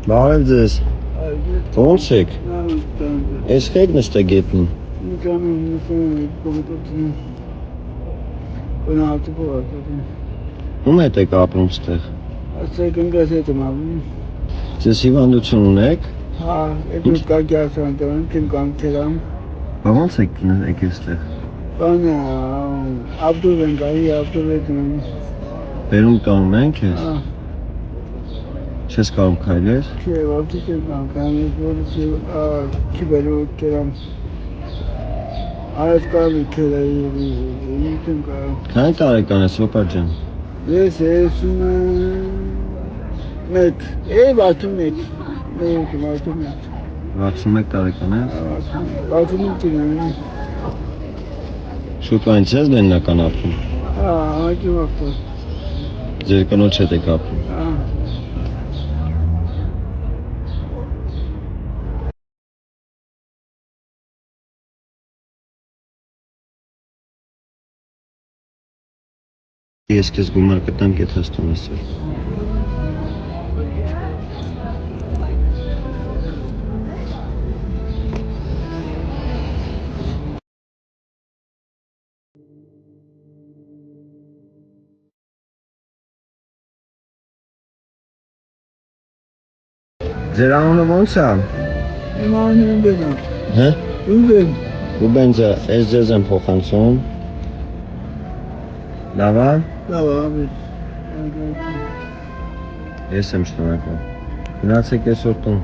Բարև ձեզ։ Ո՞նց եք։ Էս խեք նստե գետնին։ Ում հետ եք ապրում ստեղ։ Ասեք ընկերս հետ եմ ապրում։ Ձեզ հիվանդություն ունեք։ Հա, եկեք կարգյացան տան, քիմ կանքերամ։ Ո՞նց եք եկել ստեղ։ Բանը Աբդուլ են գայի, Աբդուլ հետ եմ։ Բերում կանում են քեզ։ Հա։ Չես կարող քայլել։ Չէ, որդի չեմ կանքանում, որից քիբերով կերամ։ Այս կարմի քերայի, չեմ կարող։ Քանի տարեկան ես Օպար ջան։ Ես 61, 61, 61 տարեկան ես։ 65 տիրան։ Շուտվանից ես բեննական ապրում։ Հա, ակի վաղտը։ Ձեր կնոջ հետ եք ապրում։ Հա։ Ես քեզ գումար կտամ կեթաստում ես։ Ձեր անունը ո՞նց է։ Իմ անունը Ռուբեն է։ Հա։ Ռուբեն։ Ռուբեն ջան, ես ձեզ եմ փոխանցում։ Լավ է։ Լավ է։ Ես եմ շնորհակալ։ Գնացեք այսօր տուն։